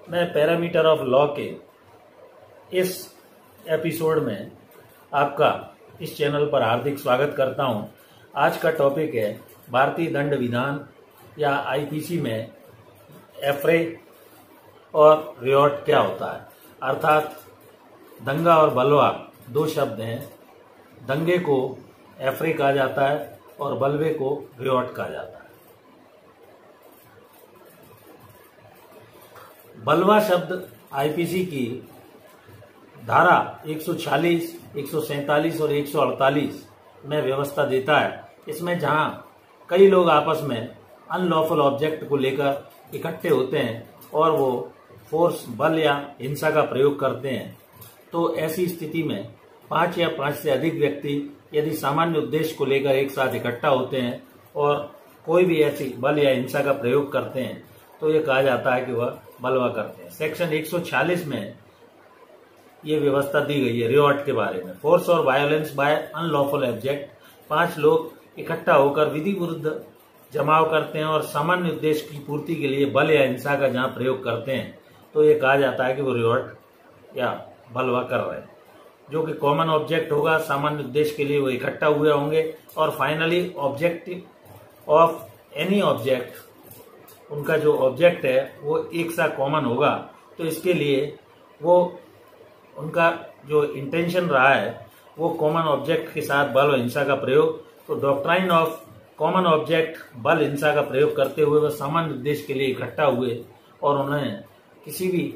मैं parameter of law के इस एपिसोड में आपका इस चैनल पर हार्दिक स्वागत करता हूं। आज का टॉपिक है भारतीय दंड विधान या आईपीसी में एफरे और रियॉट क्या होता है। अर्थात दंगा और बलवा दो शब्द हैं। दंगे को एफरे कहा जाता है और बलवे को रियॉट कहा जाता है। बलवा शब्द आईपीसी की धारा 146, 147 और 148 में व्यवस्था देता है। इसमें जहां कई लोग आपस में अनलॉफुल ऑब्जेक्ट को लेकर इकट्ठे होते हैं और वो फोर्स, बल या हिंसा का प्रयोग करते हैं, तो ऐसी स्थिति में 5 या 5 से अधिक व्यक्ति यदि सामान्य उद्देश्य को लेकर एक साथ इकट्ठा होते हैं और कोई भी ऐसी बल या हिंसा का प्रयोग करते हैं तो ये कहा जाता है कि वह बलवा करते हैं। सेक्शन 146 में ये व्यवस्था दी गई है रियॉट के बारे में। फोर्स और वायलेंस बाय अनलॉफुल ऑब्जेक्ट, 5 लोग इकट्ठा होकर विधि विरुद्ध जमाव करते हैं और सामान्य उद्देश्य की पूर्ति के लिए बल या हिंसा का जहां प्रयोग करते हैं तो ये कहा जाता है कि वो रियॉट या बलवा कर रहे हैं। जो कि कॉमन ऑब्जेक्ट होगा, सामान्य उद्देश्य के लिए वो इकट्ठा हुए होंगे और finally objective of any object, उनका जो ऑब्जेक्ट है वो एक सा कॉमन होगा। तो इसके लिए वो उनका जो इंटेंशन रहा है वो कॉमन ऑब्जेक्ट के साथ बल और हिंसा का प्रयोग। तो डॉक्ट्राइन ऑफ कॉमन ऑब्जेक्ट, बल हिंसा का प्रयोग करते हुए वह सामान्य उद्देश्य के लिए इकट्ठा हुए और उन्होंने किसी भी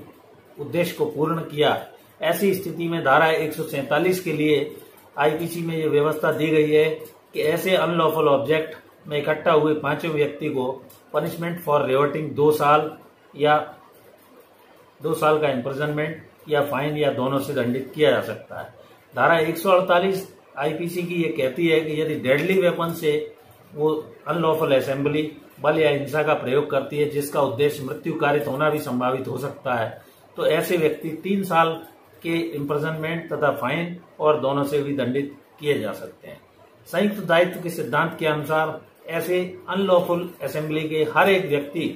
उद्देश्य को पूर्ण किया। ऐसी स्थिति में धारा 147 के लिए आईपीसी में ये व्यवस्था दी गई है कि ऐसे अनलॉफुल ऑब्जेक्ट में इकट्ठा हुए 5 व्यक्ति को पनिशमेंट फॉर रियॉटिंग 2 साल या 2 साल का इम्प्रिजनमेंट या फाइन या दोनों से दंडित किया जा सकता है। धारा 148 आईपीसी की ये कहती है कि यदि डेडली वेपन से वो अनलॉफुल असेंबली, बल या हिंसा का प्रयोग करती है जिसका उद्देश्य मृत्यु कारित होना भी संभावित हो सकता है, तो ऐसे व्यक्ति 3 साल के इम्प्रिजनमेंट तथा फाइन और दोनों से भी दंडित किए जा सकते हैं। संयुक्त दायित्व के सिद्धांत के अनुसार ऐसे अनलॉफुल असेंबली के हर एक व्यक्ति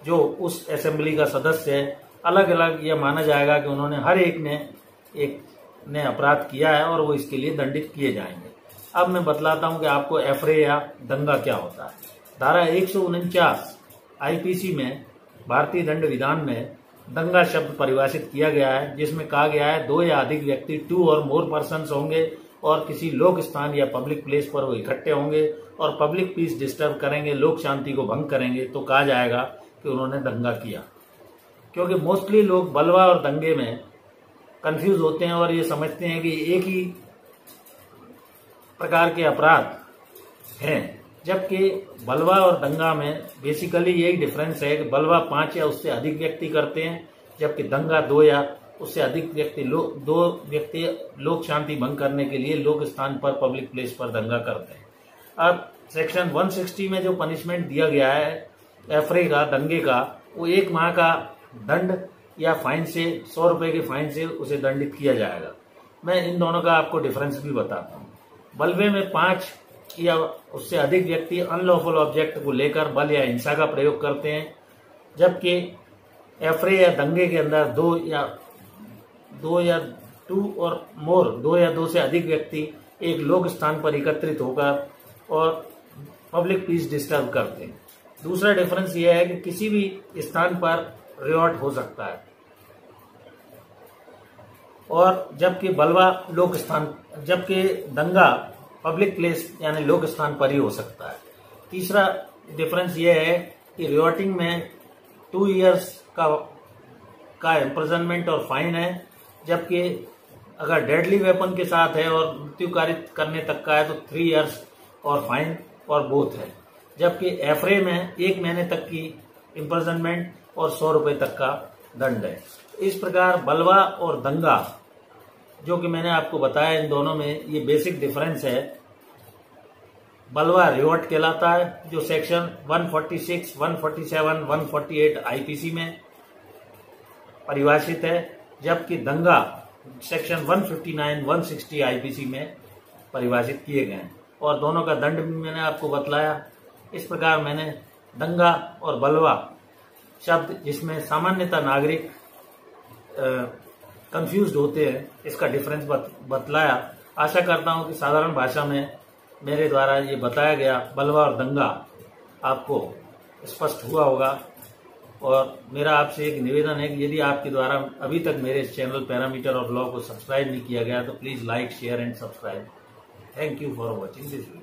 जो उस असेंबली का सदस्य है, अलग अलग यह माना जाएगा कि उन्होंने हर एक ने अपराध किया है और वो इसके लिए दंडित किए जाएंगे। अब मैं बतलाता हूं कि आपको एफरे या दंगा क्या होता है। धारा 149 आईपीसी में भारतीय दंड विधान में दंगा शब्द परिभाषित किया गया है, जिसमें कहा गया है 2 या अधिक व्यक्ति 2 और मोर पर्सन्स होंगे और किसी लोक स्थान या पब्लिक प्लेस पर वो इकट्ठे होंगे और पब्लिक पीस डिस्टर्ब करेंगे, लोक शांति को भंग करेंगे, तो कहा जाएगा कि उन्होंने दंगा किया। क्योंकि मोस्टली लोग बलवा और दंगे में कंफ्यूज होते हैं और ये समझते हैं कि एक ही प्रकार के अपराध हैं, जबकि बलवा और दंगा में बेसिकली यही डिफरेंस है कि बलवा 5 या उससे अधिक व्यक्ति करते हैं, जबकि दंगा 2 या उससे अधिक व्यक्ति 2 व्यक्ति लोक शांति भंग करने के लिए लोक स्थान पर, पब्लिक प्लेस पर दंगा करते हैं। अब सेक्शन 160 में जो पनिशमेंट दिया गया है एफरे का, दंगे का, वो 1 माह का दंड या फाइन से 100 रुपए के फाइन से उसे दंडित किया जाएगा। मैं इन दोनों का आपको डिफरेंस भी बताता हूँ। बलवे में 5 या उससे अधिक व्यक्ति अनलॉफुल ऑब्जेक्ट को लेकर बल या हिंसा का प्रयोग करते हैं, जबकि एफरे या दंगे के अंदर 2 या 2 और मोर 2 या 2 से अधिक व्यक्ति एक लोक स्थान पर एकत्रित होकर और पब्लिक पीस डिस्टर्ब करते हैं। दूसरा डिफरेंस यह है कि किसी भी स्थान पर रियॉट हो सकता है और जबकि बलवा लोक स्थान, जबकि दंगा पब्लिक प्लेस यानी लोक स्थान पर ही हो सकता है। तीसरा डिफरेंस यह है कि रियॉटिंग में 2 इयर्स का इम्प्रिजनमेंट और फाइन है, जबकि अगर डेडली वेपन के साथ है और मृत्यु कारित करने तक का है तो 3 इयर्स और फाइन और बोथ है, जबकि एफरे में 1 महीने तक की इम्प्रिजनमेंट और 100 रुपए तक का दंड है। इस प्रकार बलवा और दंगा जो कि मैंने आपको बताया, इन दोनों में ये बेसिक डिफरेंस है। बलवा रियॉट कहलाता है जो सेक्शन 146, 147, 148 आईपीसी में परिभाषित है, जबकि दंगा सेक्शन 159, 160 आईपीसी में परिभाषित किए गए हैं और दोनों का दंड भी मैंने आपको बतलाया। इस प्रकार मैंने दंगा और बलवा शब्द जिसमें सामान्यतः नागरिक कंफ्यूज्ड होते हैं, इसका डिफरेंस बतलाया। आशा करता हूं कि साधारण भाषा में मेरे द्वारा ये बताया गया बलवा और दंगा आपको स्पष्ट हुआ होगा। और मेरा आपसे एक निवेदन है कि यदि आपके द्वारा अभी तक मेरे इस चैनल पैरामीटर और लॉ को सब्सक्राइब नहीं किया गया तो please like, share and subscribe. Thank you for watching this video.